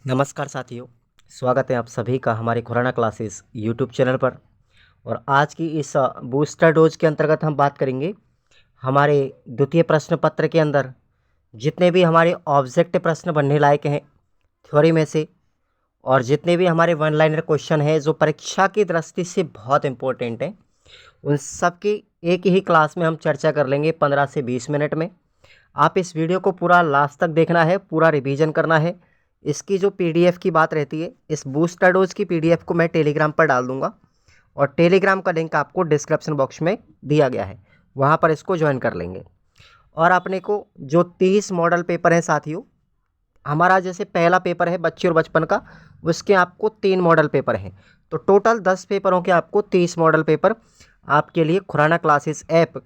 नमस्कार साथियों, स्वागत है आप सभी का हमारे खुराना क्लासेस यूट्यूब चैनल पर। और आज की इस बूस्टर डोज के अंतर्गत हम बात करेंगे हमारे द्वितीय प्रश्न पत्र के अंदर जितने भी हमारे ऑब्जेक्टिव प्रश्न बनने लायक हैं थ्योरी में से, और जितने भी हमारे वन लाइनर क्वेश्चन हैं जो परीक्षा की दृष्टि से बहुत इंपॉर्टेंट हैं, उन सब की एक ही क्लास में हम चर्चा कर लेंगे 15 से 20 मिनट में। आप इस वीडियो को पूरा लास्ट तक देखना है, पूरा रिवीजन करना है। इसकी जो पीडीएफ की बात रहती है, इस बूस्टर डोज की पीडीएफ को मैं टेलीग्राम पर डाल दूंगा और टेलीग्राम का लिंक आपको डिस्क्रिप्शन बॉक्स में दिया गया है, वहाँ पर इसको ज्वाइन कर लेंगे। और अपने को जो 30 मॉडल पेपर हैं साथियों, हमारा जैसे पहला पेपर है बच्चे और बचपन का, उसके आपको 3 मॉडल पेपर हैं, तो टोटल 10 पेपरों के आपको 30 मॉडल पेपर आपके लिए खुराना क्लासेस ऐप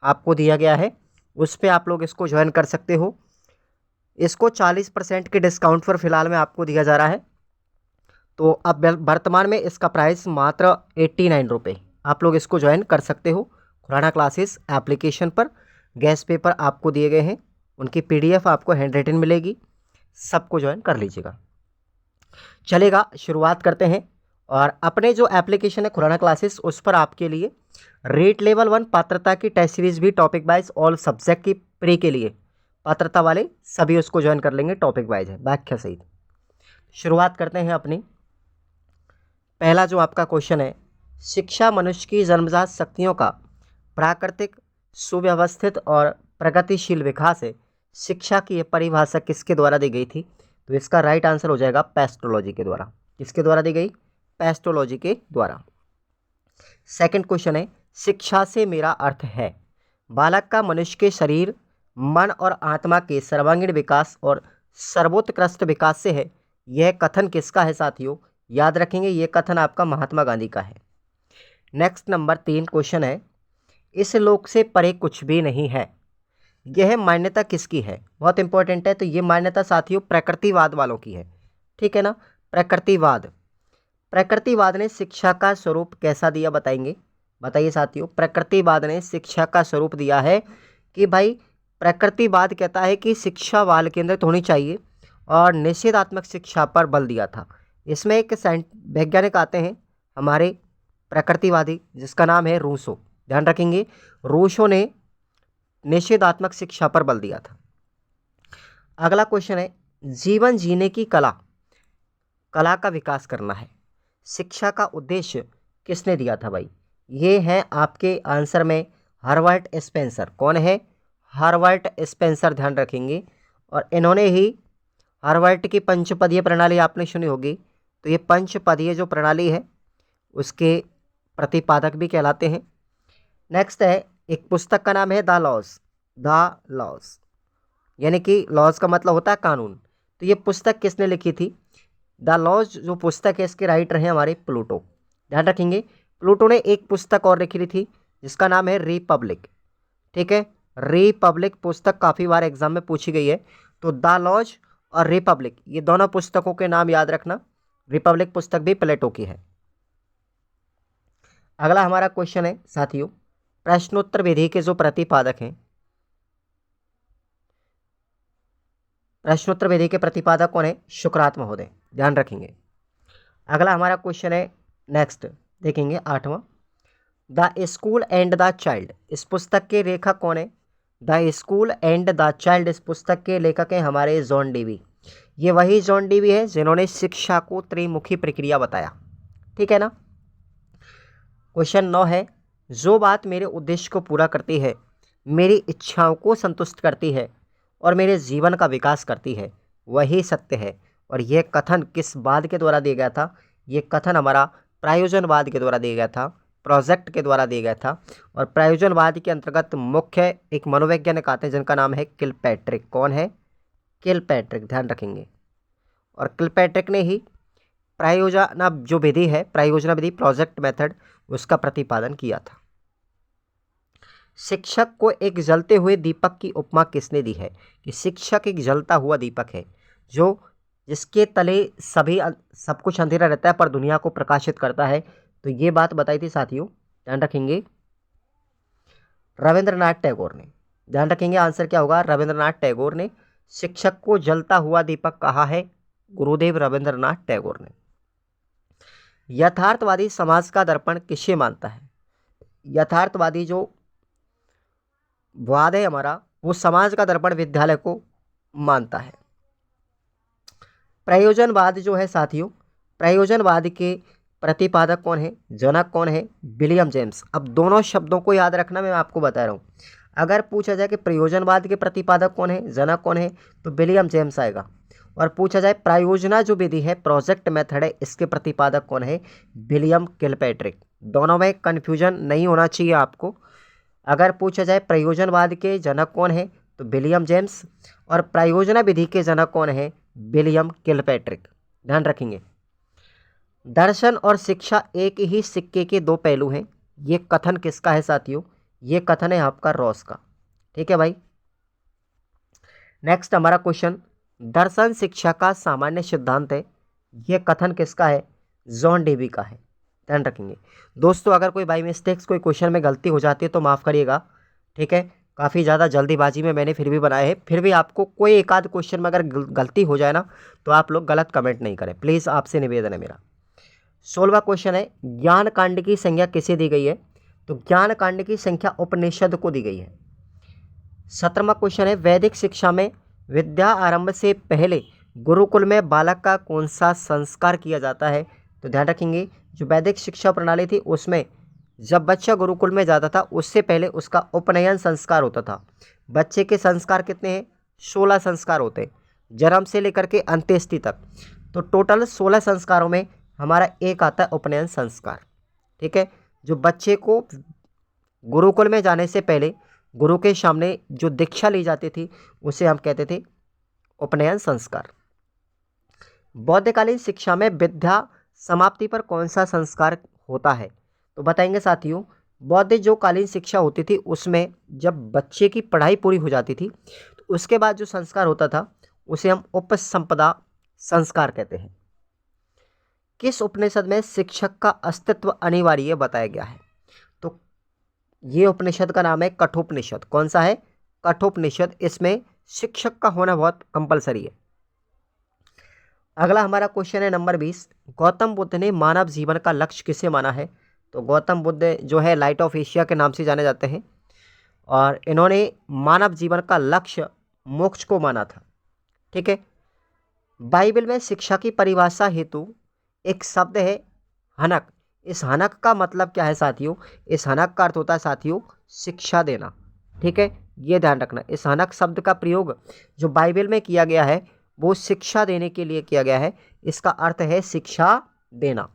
आपको दिया गया है। उस पर आप लोग इसको ज्वाइन कर सकते हो। इसको 40% के डिस्काउंट पर फिलहाल में आपको दिया जा रहा है। तो अब वर्तमान में इसका प्राइस मात्र 89 रुपये। आप लोग इसको ज्वाइन कर सकते हो। खुराना क्लासेस एप्लीकेशन पर गैस पेपर आपको दिए गए हैं, उनकी पीडीएफ आपको हैंड रिटन मिलेगी, सबको ज्वाइन कर लीजिएगा। चलेगा, शुरुआत करते हैं। और अपने जो एप्लीकेशन है खुराना क्लासेस, उस पर आपके लिए रेट लेवल 1 पात्रता की टेस्ट सीरीज भी टॉपिक वाइज ऑल सब्जेक्ट की प्री के लिए पात्रता वाले सभी उसको ज्वाइन कर लेंगे, टॉपिक वाइज है, व्याख्या सहित। शुरुआत करते हैं अपनी। पहला जो आपका क्वेश्चन है, शिक्षा मनुष्य की जन्मजात शक्तियों का प्राकृतिक सुव्यवस्थित और प्रगतिशील विकास है। शिक्षा की यह परिभाषा किसके द्वारा दी गई थी? तो इसका राइट आंसर हो जाएगा पेस्टोलॉजी के द्वारा। किसके द्वारा दी गई? पेस्टोलॉजी के द्वारा। सेकंड क्वेश्चन है, शिक्षा से मेरा अर्थ है बालक का मनुष्य के शरीर मन और आत्मा के सर्वांगीण विकास और सर्वोत्कृष्ट विकास से है। यह कथन किसका है साथियों? याद रखेंगे, यह कथन आपका महात्मा गांधी का है। नेक्स्ट नंबर 3 क्वेश्चन है, इस लोक से परे कुछ भी नहीं है, यह मान्यता किसकी है? बहुत इंपॉर्टेंट है। तो ये मान्यता साथियों प्रकृतिवाद वालों की है, ठीक है ना। प्रकृतिवाद, प्रकृतिवाद ने शिक्षा का स्वरूप कैसा दिया बताएंगे? बताइए साथियों, प्रकृतिवाद ने शिक्षा का स्वरूप दिया है कि भाई प्रकृतिवाद कहता है कि शिक्षा बाल केंद्रित होनी चाहिए और निषेधात्मक शिक्षा पर बल दिया था। इसमें एक वैज्ञानिक आते हैं हमारे प्रकृतिवादी, जिसका नाम है रूसो। ध्यान रखेंगे, रूसो ने निषेधात्मक शिक्षा पर बल दिया था। अगला क्वेश्चन है, जीवन जीने की कला, कला का विकास करना है, शिक्षा का उद्देश्य किसने दिया था भाई? ये है आपके आंसर में हर्बर्ट स्पेंसर। कौन है? हर्बर्ट स्पेंसर, ध्यान रखेंगे। और इन्होंने ही हर्बर्ट की पंचपदीय प्रणाली आपने सुनी होगी, तो ये पंचपदीय जो प्रणाली है उसके प्रतिपादक भी कहलाते हैं। नेक्स्ट है, एक पुस्तक का नाम है द लॉज। द लॉज यानी कि लॉज का मतलब होता है कानून। तो ये पुस्तक किसने लिखी थी? द लॉज जो पुस्तक है, इसके राइटर हैं हमारे प्लूटो। ध्यान रखेंगे, प्लूटो ने एक पुस्तक और लिखी थी जिसका नाम है रिपब्लिक, ठीक है। रिपब्लिक पुस्तक काफ़ी बार एग्जाम में पूछी गई है। तो द लॉज और रिपब्लिक, ये दोनों पुस्तकों के नाम याद रखना। रिपब्लिक पुस्तक भी प्लेटो की है। अगला हमारा क्वेश्चन है साथियों, प्रश्नोत्तर विधि के जो प्रतिपादक हैं, प्रश्नोत्तर विधि के प्रतिपादक कौन है? शुक्रात महोदय। ध्यान रखेंगे। अगला हमारा क्वेश्चन है, नेक्स्ट देखेंगे 8वां, the school and the child, इस पुस्तक के लेखक कौन है? The school and the child, इस पुस्तक के लेखक हैं हमारे जॉन डीवी। ये वही जॉन डीवी है जिन्होंने शिक्षा को त्रिमुखी प्रक्रिया बताया, ठीक है ना। क्वेश्चन 9 है, जो बात मेरे उद्देश्य को पूरा करती है, मेरी इच्छाओं को संतुष्ट करती है और मेरे जीवन का विकास करती है, वही सत्य है। और यह कथन किस वाद के द्वारा दिया गया था? ये कथन हमारा प्रायोजनवाद के द्वारा दिया गया था, प्रोजेक्ट के द्वारा दिया गया था। और प्रायोजनवाद के अंतर्गत मुख्य एक मनोवैज्ञानिक आते हैं जिनका नाम है किलपैट्रिक। कौन है? किलपैट्रिक, ध्यान रखेंगे। और किलपैट्रिक ने ही प्रायोजना जो विधि है, प्रायोजना विधि, प्रोजेक्ट मेथड, उसका प्रतिपादन किया था। शिक्षक को एक जलते हुए दीपक की उपमा किसने दी है? कि शिक्षक एक जलता हुआ दीपक है जो जिसके तले सब कुछ अंधेरा रहता है पर दुनिया को प्रकाशित करता है। तो ये बात बताई थी साथियों, ध्यान रखेंगे, रविंद्रनाथ टैगोर ने। ध्यान रखेंगे, आंसर क्या होगा? रविंद्रनाथ टैगोर ने शिक्षक को जलता हुआ दीपक कहा है। गुरुदेव रविंद्रनाथ टैगोर ने। यथार्थवादी समाज का दर्पण किसे मानता है? यथार्थवादी जो वाद है हमारा, वो समाज का दर्पण विद्यालय को मानता है। प्रयोजनवाद जो है साथियों, प्रयोजनवाद के प्रतिपादक कौन है, जनक कौन है? William James. अब दोनों शब्दों को याद रखना, मैं आपको बता रहा हूँ। अगर पूछा जाए कि प्रयोजनवाद के प्रतिपादक कौन है, जनक कौन है, तो विलियम जेम्स आएगा। और पूछा जाए प्रायोजना जो विधि है, प्रोजेक्ट मेथड है, इसके प्रतिपादक कौन है? William Kilpatrick. दोनों में कन्फ्यूजन नहीं होना चाहिए आपको। अगर पूछा जाए प्रयोजनवाद के जनक कौन है, तो विलियम जेम्स, और प्रयोजना विधि के जनक कौन है? William Kilpatrick. ध्यान रखेंगे। दर्शन और शिक्षा एक ही सिक्के के दो पहलू हैं, ये कथन किसका है साथियों? ये कथन है आपका रॉस का। ठीक है भाई। नेक्स्ट हमारा क्वेश्चन, दर्शन शिक्षा का सामान्य सिद्धांत है, ये कथन किसका है? जॉन डेवी का है। ध्यान रखेंगे दोस्तों। अगर कोई बाई मिस्टेक्स कोई क्वेश्चन में गलती हो जाती है तो माफ़ करिएगा, ठीक है। काफ़ी ज़्यादा जल्दीबाजी में मैंने फिर भी बनाए हैं। फिर भी आपको कोई एक आध क्वेश्चन में अगर गलती हो जाए ना, तो आप लोग गलत कमेंट नहीं करें प्लीज़, आपसे निवेदन है मेरा। 16वां क्वेश्चन है, ज्ञान कांड की संज्ञा किसे दी गई है? तो ज्ञान कांड की संख्या उपनिषद को दी गई है। 17वां क्वेश्चन है, वैदिक शिक्षा में विद्या आरंभ से पहले गुरुकुल में बालक का कौन सा संस्कार किया जाता है? तो ध्यान रखेंगे, जो वैदिक शिक्षा प्रणाली थी उसमें जब बच्चा गुरुकुल में जाता था उससे पहले उसका उपनयन संस्कार होता था। बच्चे के संस्कार कितने हैं? 16 संस्कार होते हैं, जन्म से लेकर के अंत्येष्टि तक। तो टोटल 16 संस्कारों में हमारा एक आता है उपनयन संस्कार। ठीक है, जो बच्चे को गुरुकुल में जाने से पहले गुरु के सामने जो दीक्षा ली जाती थी उसे हम कहते थे उपनयन संस्कार। बौद्धकालीन शिक्षा में विद्या समाप्ति पर कौन सा संस्कार होता है? तो बताएंगे साथियों, बौद्ध जो कालीन शिक्षा होती थी उसमें जब बच्चे की पढ़ाई पूरी हो जाती थी तो उसके बाद जो संस्कार होता था उसे हम उपसंपदा संस्कार कहते हैं। किस उपनिषद में शिक्षक का अस्तित्व अनिवार्य बताया गया है? तो ये उपनिषद का नाम है कठोपनिषद। कौन सा है? कठोपनिषद। इसमें शिक्षक का होना बहुत कंपलसरी है। अगला हमारा क्वेश्चन है नंबर 20, गौतम बुद्ध ने मानव जीवन का लक्ष्य किसे माना है? तो गौतम बुद्ध जो है लाइट ऑफ एशिया के नाम से जाने जाते हैं और इन्होंने मानव जीवन का लक्ष्य मोक्ष को माना था। ठीक है। बाइबल में शिक्षा की परिभाषा हेतु एक शब्द है हनक। इस हनक का मतलब क्या है साथियों? इस हनक का अर्थ होता है साथियों शिक्षा देना। ठीक है, ये ध्यान रखना। इस हनक शब्द का प्रयोग जो बाइबल में किया गया है वो शिक्षा देने के लिए किया गया है। इसका अर्थ है शिक्षा देना।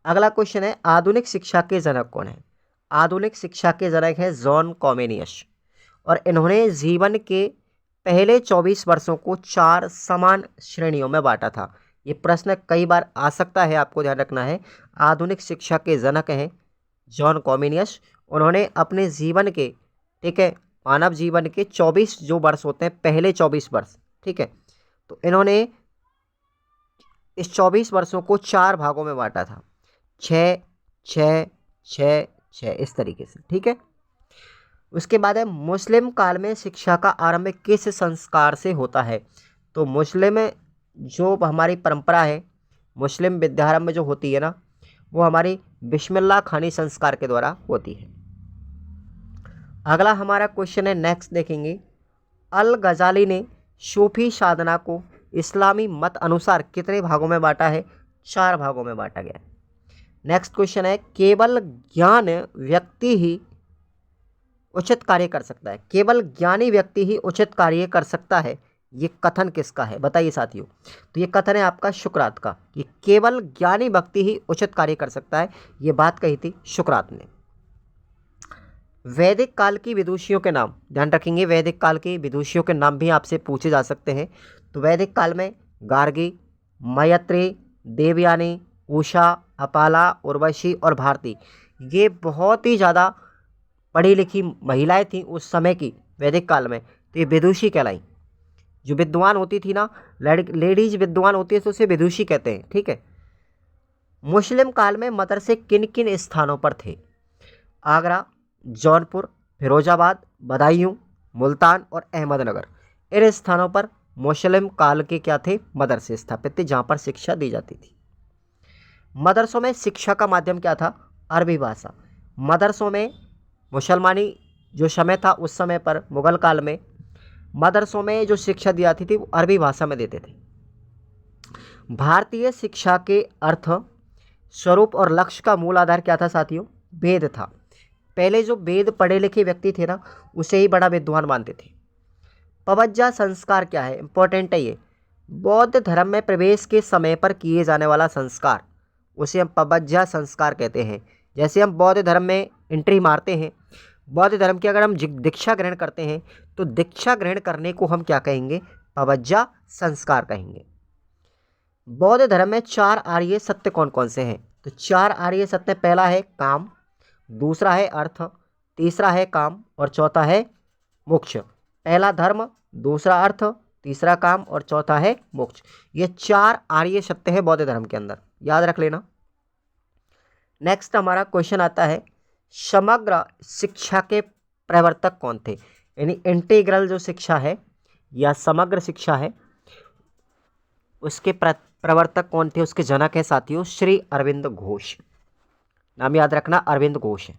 अगला क्वेश्चन है, आधुनिक शिक्षा के जनक कौन है? आधुनिक शिक्षा के जनक है जॉन कॉमेनियस और इन्होंने जीवन के पहले 24 वर्षों को 4 समान श्रेणियों में बांटा था। ये प्रश्न कई बार आ सकता है, आपको ध्यान रखना है। आधुनिक शिक्षा के जनक हैं जॉन कॉमेनियस। उन्होंने अपने जीवन के, ठीक है, मानव जीवन के 24 जो वर्ष होते हैं, पहले 24 वर्ष, ठीक है, तो इन्होंने इस 24 वर्षों को 4 भागों में बांटा था, 6 6 6 6 इस तरीके से। ठीक है। उसके बाद है, मुस्लिम काल में शिक्षा का आरंभ किस संस्कार से होता है? तो मुस्लिम जो हमारी परंपरा है, मुस्लिम विद्यारंभ जो होती है ना, वो हमारी बिस्मिल्लाह खानी संस्कार के द्वारा होती है। अगला हमारा क्वेश्चन है, नेक्स्ट देखेंगे, अल गजाली ने सूफी साधना को इस्लामी मत अनुसार कितने भागों में बांटा है? 4 भागों में बांटा गया है। नेक्स्ट क्वेश्चन है, केवल ज्ञान व्यक्ति ही उचित कार्य कर सकता है। केवल ज्ञानी व्यक्ति ही उचित कार्य कर सकता है, ये कथन किसका है? बताइए साथियों। तो ये कथन है आपका सुकरात का, कि केवल ज्ञानी व्यक्ति ही उचित कार्य कर सकता है। ये बात कही थी सुकरात ने। वैदिक काल की विदुषियों के नाम, ध्यान रखेंगे, वैदिक काल की विदुषियों के नाम भी आपसे पूछे जा सकते हैं। तो वैदिक काल में गार्गी, मैत्री, देवयानी, उषा, अपाला, उर्वशी और भारती, ये बहुत ही ज़्यादा पढ़ी लिखी महिलाएं थीं उस समय की वैदिक काल में, तो ये विदुषी कहलाई। जो विद्वान होती थी ना, लेडीज विद्वान होती है तो उसे विदुषी कहते हैं। ठीक है। मुस्लिम काल में मदरसे किन किन स्थानों पर थे? आगरा, जौनपुर, फिरोजाबाद, बदायूं, मुल्तान और अहमदनगर, इन स्थानों पर मुस्लिम काल के क्या थे, मदरसे स्थापित थे जहाँ पर शिक्षा दी जाती थी। मदरसों में शिक्षा का माध्यम क्या था, अरबी भाषा। मदरसों में मुसलमानी जो समय था उस समय पर मुगल काल में मदरसों में जो शिक्षा दी जाती थी वो अरबी भाषा में देते थे। भारतीय शिक्षा के अर्थ, स्वरूप और लक्ष्य का मूल आधार क्या था साथियों, वेद था। पहले जो वेद पढ़े लिखे व्यक्ति थे ना उसे ही बड़ा विद्वान मानते थे। पवज्जा संस्कार क्या है, इंपॉर्टेंट है ये। बौद्ध धर्म में प्रवेश के समय पर किए जाने वाला संस्कार उसे हम पवज्जा संस्कार कहते हैं। जैसे हम बौद्ध धर्म में एंट्री मारते हैं, बौद्ध धर्म की अगर हम दीक्षा ग्रहण करते हैं तो दीक्षा ग्रहण करने को हम क्या कहेंगे, पवज्जा संस्कार कहेंगे। बौद्ध धर्म में 4 आर्य सत्य कौन कौन से हैं, तो 4 आर्य सत्य, पहला है काम, दूसरा है अर्थ, तीसरा है काम और चौथा है मोक्ष। पहला धर्म, दूसरा अर्थ, तीसरा काम और चौथा है मोक्ष। ये 4 आर्य सत्य है बौद्ध धर्म के अंदर, याद रख लेना। नेक्स्ट हमारा क्वेश्चन आता है, समग्र शिक्षा के प्रवर्तक कौन थे, यानी इंटीग्रल जो शिक्षा है या समग्र शिक्षा है उसके प्रवर्तक कौन थे, उसके जनक है साथियों श्री अरविंद घोष। नाम याद रखना, अरविंद घोष है।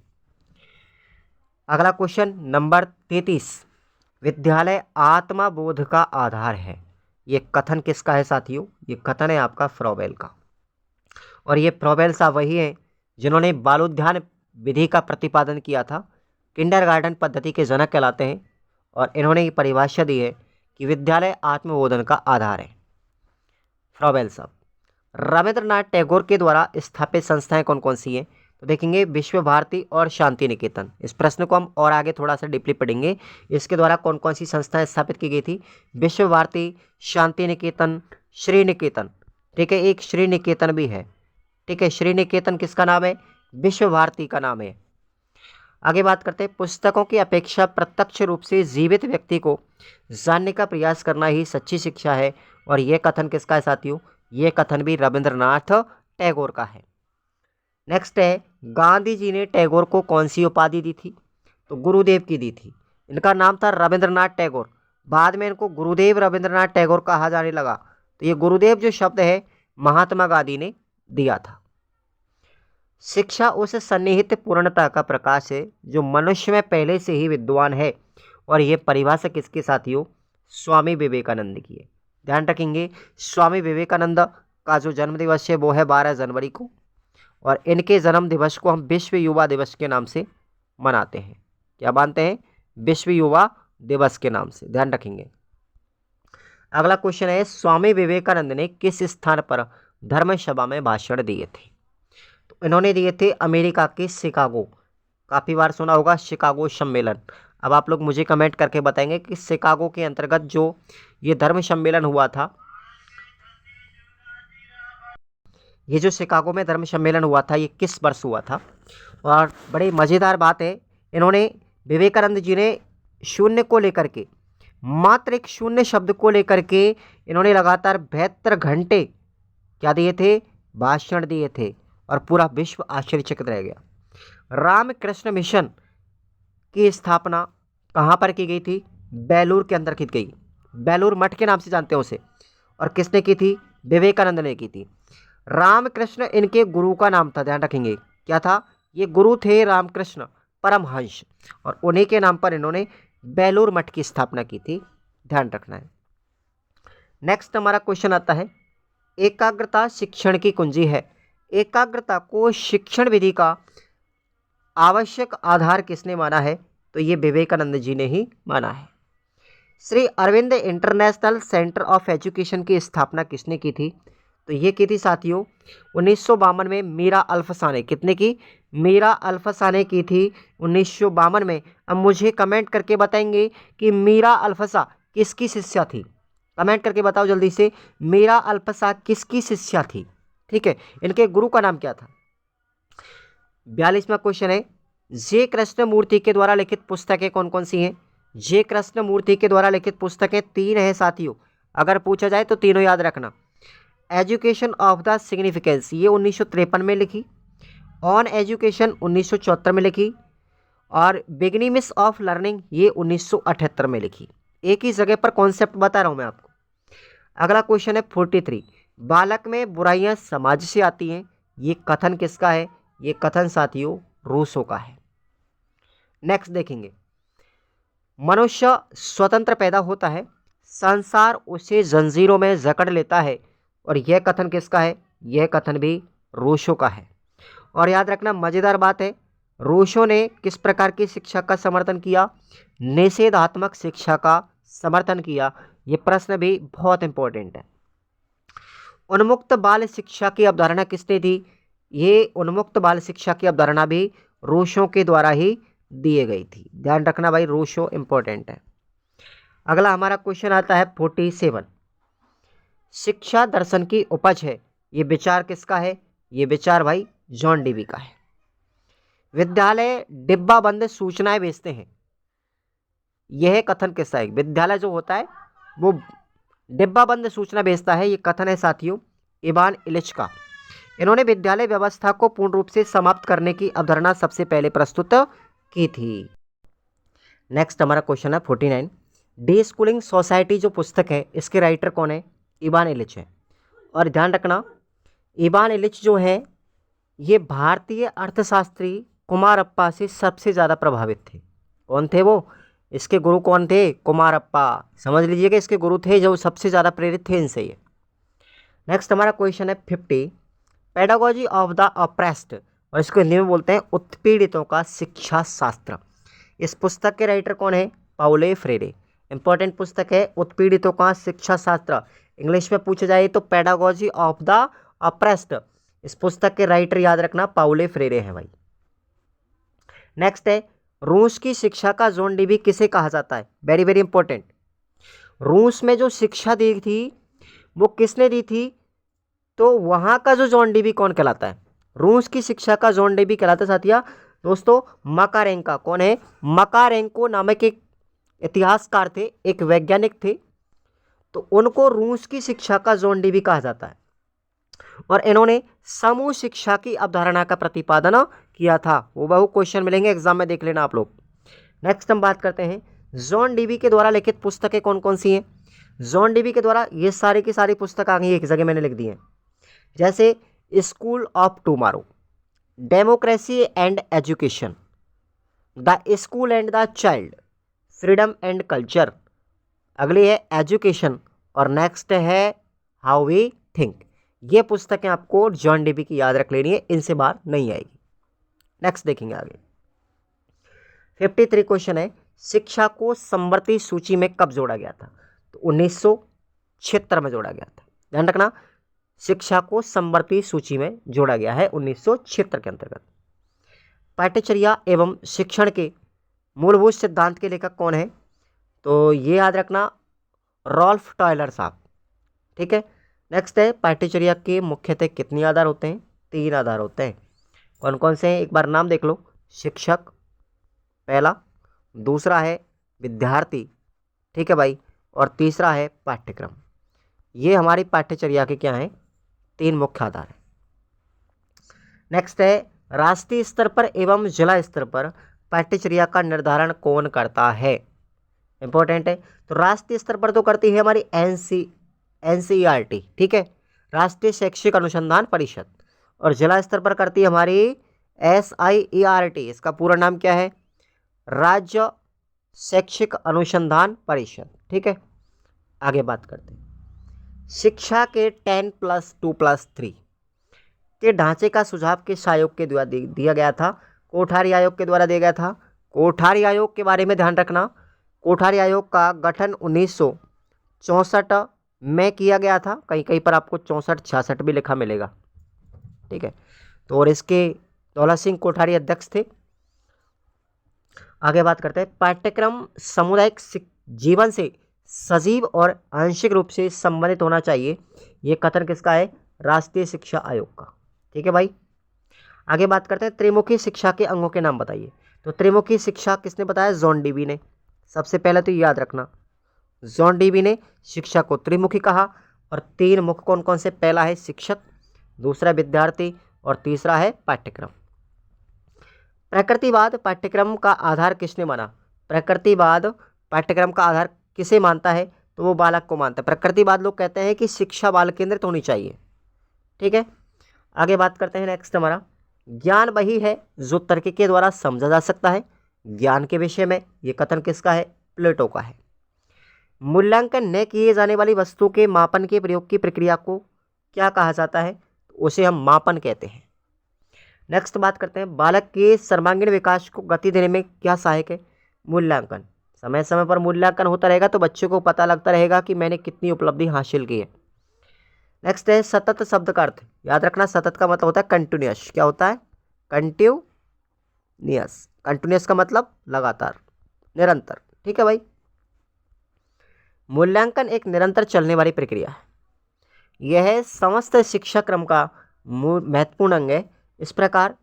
अगला क्वेश्चन नंबर 33, विद्यालय आत्मबोध का आधार है। ये कथन किसका है साथियों, ये कथन है आपका फ्रॉबेल का। और ये फ्रॉबेल साहब वही हैं जिन्होंने बालोद्यान विधि का प्रतिपादन किया था, किंडरगार्टन पद्धति के जनक कहलाते हैं। और इन्होंने ये परिभाषा दी है कि विद्यालय आत्मबोधन का आधार है, फ्रॉबेल साहब। रविंद्रनाथ टैगोर के द्वारा स्थापित संस्थाएं कौन कौन सी हैं, तो देखेंगे विश्व भारती और शांति निकेतन। इस प्रश्न को हम और आगे थोड़ा सा डीपली पढ़ेंगे, इसके द्वारा कौन कौन सी संस्थाएं स्थापित की गई थी, विश्व भारती, शांति निकेतन, श्री निकेतन। ठीक है, एक श्री निकेतन भी है। ठीक है, श्री निकेतन किसका नाम है, विश्व भारती का नाम है। आगे बात करते हैं, पुस्तकों की अपेक्षा प्रत्यक्ष रूप से जीवित व्यक्ति को जानने का प्रयास करना ही सच्ची शिक्षा है। और यह कथन किसका है साथियों, यह कथन भी रविंद्रनाथ टैगोर का है। नेक्स्ट है, गांधी जी ने टैगोर को कौन सी उपाधि दी थी, तो गुरुदेव की दी थी। इनका नाम था रविंद्रनाथ टैगोर, बाद में इनको गुरुदेव रविंद्रनाथ टैगोर कहा जाने लगा। तो ये गुरुदेव जो शब्द है महात्मा गांधी ने दिया था। शिक्षा उस सन्निहित पूर्णता का प्रकाश है जो मनुष्य में पहले से ही विद्वान है। और यह परिभाषा किसके साथियों, स्वामी विवेकानंद की है। ध्यान रखेंगे, स्वामी विवेकानंद का जो जन्म दिवस है वो है 12 जनवरी को, और इनके जन्म दिवस को हम विश्व युवा दिवस के नाम से मनाते हैं। क्या मानते हैं, विश्व युवा दिवस के नाम से, ध्यान रखेंगे। अगला क्वेश्चन है, स्वामी विवेकानंद ने किस स्थान पर धर्मसभा में भाषण दिए थे, तो इन्होंने दिए थे अमेरिका के शिकागो। काफ़ी बार सुना होगा शिकागो सम्मेलन। अब आप लोग मुझे कमेंट करके बताएंगे कि शिकागो के अंतर्गत जो ये धर्म सम्मेलन हुआ था, ये जो शिकागो में धर्म सम्मेलन हुआ था ये किस वर्ष हुआ था। और बड़ी मज़ेदार बात है, इन्होंने विवेकानंद जी ने शून्य को लेकर के, मात्र एक शून्य शब्द को लेकर के इन्होंने लगातार 72 घंटे क्या दिए थे, भाषण दिए थे। और पूरा विश्व आश्चर्यचकित रह गया। रामकृष्ण मिशन की स्थापना कहाँ पर की गई थी, बेलूर के अंदर की गई। बेलूर मठ के नाम से जानते हैं उसे। और किसने की थी, विवेकानंद ने की थी। रामकृष्ण इनके गुरु का नाम था, ध्यान रखेंगे क्या था, ये गुरु थे रामकृष्ण परमहंस, और उन्हीं के नाम पर इन्होंने बेलूर मठ की स्थापना की थी, ध्यान रखना है। नेक्स्ट हमारा क्वेश्चन आता है, एकाग्रता शिक्षण की कुंजी है। एकाग्रता को शिक्षण विधि का आवश्यक आधार किसने माना है, तो ये विवेकानंद जी ने ही माना है। Shri Aurobindo International Centre of Education की स्थापना किसने की थी, तो ये की थी साथियों 1952 में मीरा अल्फसा। कितने की, मीरा अल्फसा ने की थी 1952 में। अब मुझे कमेंट करके बताएंगे कि मीरा अल्फसा किसकी शिष्या थी, कमेंट करके बताओ जल्दी से, मीरा अल्फसा किसकी शिष्या थी। ठीक है, इनके गुरु का नाम क्या था। 42वां क्वेश्चन है, जे कृष्णमूर्ति के द्वारा लिखित पुस्तकें कौन कौन सी हैं। जे कृष्णमूर्ति के द्वारा लिखित पुस्तकें 3 हैं साथियों, अगर पूछा जाए तो तीनों याद रखना। एजुकेशन ऑफ द सिग्निफिकेंस ये 1953 में लिखी, ऑन एजुकेशन 1974 में लिखी, और बिगिनिंग्स ऑफ लर्निंग ये 1978 में लिखी। एक ही जगह पर कॉन्सेप्ट बता रहा हूँ मैं आपको, अगला क्वेश्चन है 43, बालक में बुराइयां समाज से आती हैं, ये कथन किसका है? ये कथन साथियों रूसो का है। नेक्स्ट देखेंगे, मनुष्य स्वतंत्र पैदा होता है, संसार उसे जंजीरों में जकड़ लेता है, और यह कथन किसका है? यह कथन भी रूसो का है। और याद रखना मजेदार बात है, रूसो ने किस प्रकार की शिक्षा का समर्थन किया? निषेधात्मक शिक्षा का समर्थन किया। यह प्रश्न भी बहुत इंपॉर्टेंट है। उन्मुक्त बाल शिक्षा की अवधारणा किसने दी? ये उन्मुक्त बाल शिक्षा की अवधारणा भी रूसो के द्वारा ही दी गई थी। ध्यान रखना भाई, रूसो इंपॉर्टेंट है। अगला हमारा क्वेश्चन आता है 47, शिक्षा दर्शन की उपज है, ये विचार किसका है? ये विचार भाई जॉन डीवी का है। विद्यालय डिब्बा बंद सूचनाएं भेजते हैं, यह कथन किसका है? विद्यालय जो होता है वो डिब्बा बंद सूचना भेजता है, ये कथन है साथियों इवान इलिच का। इन्होंने विद्यालय व्यवस्था को पूर्ण रूप से समाप्त करने की अवधारणा सबसे पहले प्रस्तुत की थी। नेक्स्ट हमारा क्वेश्चन है 49, डी स्कूलिंग सोसाइटी जो पुस्तक है इसके राइटर कौन है? इवान इलिच है। और ध्यान रखना इवान इलिच जो है ये भारतीय अर्थशास्त्री कुमारप्पा से सबसे ज़्यादा प्रभावित थे। कौन थे वो? इसके गुरु कौन थे? कुमारप्पा। समझ लीजिएगा इसके गुरु थे जो सबसे ज़्यादा प्रेरित थे इनसे ये। नेक्स्ट हमारा क्वेश्चन है 50, पेडागोजी ऑफ द ऑप्रेस्ड, और इसको हिंदी में बोलते हैं उत्पीड़ितों का शिक्षा शास्त्र। इस पुस्तक के राइटर कौन है? Paule Frere. इंपॉर्टेंट पुस्तक है उत्पीड़ितों का शिक्षा शास्त्र। इंग्लिश में पूछा जाए तो पेडागोजी ऑफ द ऑप्रेस्ड। इस पुस्तक के राइटर याद रखना पाउले फ्रेरे हैं भाई। नेक्स्ट है, रूस की शिक्षा का जॉन डीवी किसे कहा जाता है? Very very important. रूस में जो शिक्षा दी थी वो किसने दी थी? तो वहां का जो जॉन डीवी कौन कहलाता है? रूस की शिक्षा का जॉन डीवी कहलाता है साथिया दोस्तों मकारेंका। कौन है? मकारेंको नामक एक इतिहासकार थे, एक वैज्ञानिक थे, तो उनको रूस की शिक्षा का जॉन डीवी कहा जाता है। और इन्होंने समूह शिक्षा की अवधारणा का प्रतिपादन किया था। वो बहु क्वेश्चन मिलेंगे एग्जाम में, देख लेना आप लोग। नेक्स्ट हम बात करते हैं जॉन डीवी के द्वारा लिखित पुस्तकें कौन कौन सी हैं? जॉन डीवी के द्वारा ये सारी की सारी पुस्तक आ गई एक जगह मैंने लिख दी हैं, जैसे school of tomorrow, democracy and education, the school and the child, freedom and culture, अगली है एजुकेशन, और नेक्स्ट है हाउ वी थिंक। ये पुस्तकें आपको जॉन डीवी की याद रख लेनी है, इनसे बाहर नहीं आएगी। नेक्स्ट देखेंगे आगे 53 क्वेश्चन है, शिक्षा को समवर्ती सूची में कब जोड़ा गया था? तो 1976 में जोड़ा गया था। ध्यान रखना शिक्षा को समवर्ती सूची में जोड़ा गया है 1976 के अंतर्गत। पाठ्यचर्या एवं शिक्षण के मूलभूत सिद्धांत के लेखक कौन है? तो ये याद रखना रॉल्फ टॉयलर साहब। ठीक है। नेक्स्ट है पाठ्यचर्या के मुख्यतः कितने आधार होते हैं? 3 आधार होते हैं। कौन कौन से हैं एक बार नाम देख लो। शिक्षक पहला, दूसरा है विद्यार्थी, ठीक है भाई, और तीसरा है पाठ्यक्रम। ये हमारी पाठ्यचर्या के क्या हैं? 3 मुख्य आधार हैं। नेक्स्ट है राष्ट्रीय स्तर पर एवं जिला स्तर पर पाठ्यचर्या का निर्धारण कौन करता है? इंपॉर्टेंट है। तो राष्ट्रीय स्तर पर तो करती है हमारी NCERT, ठीक है, राष्ट्रीय शैक्षिक अनुसंधान परिषद, और जिला स्तर पर करती है हमारी SIERT। इसका पूरा नाम क्या है? राज्य शैक्षिक अनुसंधान परिषद। ठीक है, आगे बात करते हैं। शिक्षा के 10+2+3 के ढांचे का सुझाव किस आयोग के द्वारा दिया गया था? कोठारी आयोग के द्वारा दिया गया था। कोठारी आयोग के बारे में ध्यान रखना, कोठारी आयोग का गठन 1964 में किया गया था। कहीं कहीं पर आपको 64-66 भी लिखा मिलेगा, ठीक है। तो और इसके दौलत सिंह कोठारी अध्यक्ष थे। आगे बात करते हैं। पाठ्यक्रम सामुदायिक जीवन से सजीव और आंशिक रूप से संबंधित होना चाहिए, ये कथन किसका है? राष्ट्रीय शिक्षा आयोग का। ठीक है भाई, आगे बात करते हैं। त्रिमुखी शिक्षा के अंगों के नाम बताइए। तो त्रिमुखी शिक्षा किसने बताया? जॉन डीवी ने। सबसे पहले तो याद रखना जॉन डीवी ने शिक्षा को त्रिमुखी कहा, और 3 मुख्य कौन कौन से? पहला है शिक्षक, दूसरा विद्यार्थी, और तीसरा है पाठ्यक्रम। प्रकृतिवाद पाठ्यक्रम का आधार किसने माना? प्रकृतिवाद पाठ्यक्रम का आधार किसे मानता है? तो वो बालक को मानता है। प्रकृतिवाद लोग कहते हैं कि शिक्षा बालक केंद्रित होनी चाहिए। ठीक है, आगे बात करते हैं। नेक्स्ट हमारा, ज्ञान वही है जो तर्क के द्वारा समझा जा सकता है। ज्ञान के विषय में ये कथन किसका है? प्लेटो का है। मूल्यांकन न किए जाने वाली वस्तु के मापन के प्रयोग की प्रक्रिया को क्या कहा जाता है? उसे हम मापन कहते हैं। नेक्स्ट बात करते हैं, बालक के सर्वांगीण विकास को गति देने में क्या सहायक है? मूल्यांकन। समय समय पर मूल्यांकन होता रहेगा तो बच्चे को पता लगता रहेगा कि मैंने कितनी उपलब्धि हासिल की है। नेक्स्ट है सतत शब्द का अर्थ। याद रखना, सतत का मतलब होता है कंटिन्यूअस। क्या होता है? कंटिन्यूअस। कंटिन्यूअस का मतलब लगातार, निरंतर। ठीक है भाई। मूल्यांकन एक निरंतर चलने वाली प्रक्रिया है। यह समस्त शिक्षा क्रम का महत्वपूर्ण अंग है। इस प्रकार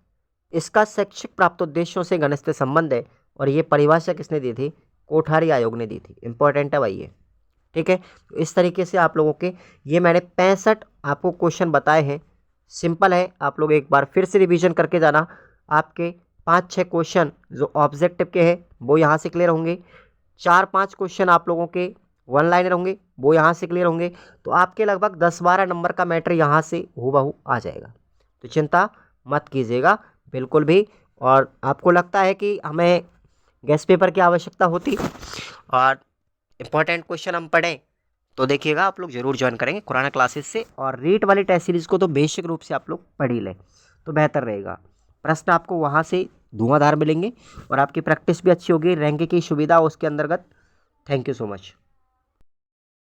इसका शैक्षिक प्राप्त उद्देश्यों से घनिष्ठ संबंध है। और ये परिभाषा किसने दी थी? कोठारी आयोग ने दी थी। इंपॉर्टेंट है भाई ये। ठीक है, तो इस तरीके से आप लोगों के ये मैंने 65 आपको क्वेश्चन बताए हैं। सिंपल है, आप लोग एक बार फिर से रिवीजन करके जाना। आपके 5-6 क्वेश्चन जो ऑब्जेक्टिव के हैं वो यहाँ से क्लियर होंगे। 4-5 क्वेश्चन आप लोगों के वन लाइनर होंगे, वो यहाँ से क्लियर होंगे। तो आपके लगभग 10-12 नंबर का मैटर यहाँ से हूबहू आ जाएगा। तो चिंता मत कीजिएगा बिल्कुल भी। और आपको लगता है कि हमें गेस्ट पेपर की आवश्यकता होती और इंपॉर्टेंट क्वेश्चन हम पढ़ें, तो देखिएगा आप लोग जरूर ज्वाइन करेंगे खुराना क्लासेस से। और रीट वाली टेस्ट सीरीज को तो बेसिक रूप से आप लोग पढ़ ही लें तो बेहतर रहेगा। प्रश्न आपको वहाँ से धुआंधार मिलेंगे और आपकी प्रैक्टिस भी अच्छी होगी। रैंक की सुविधा उसके अंतर्गत। Thank you so much.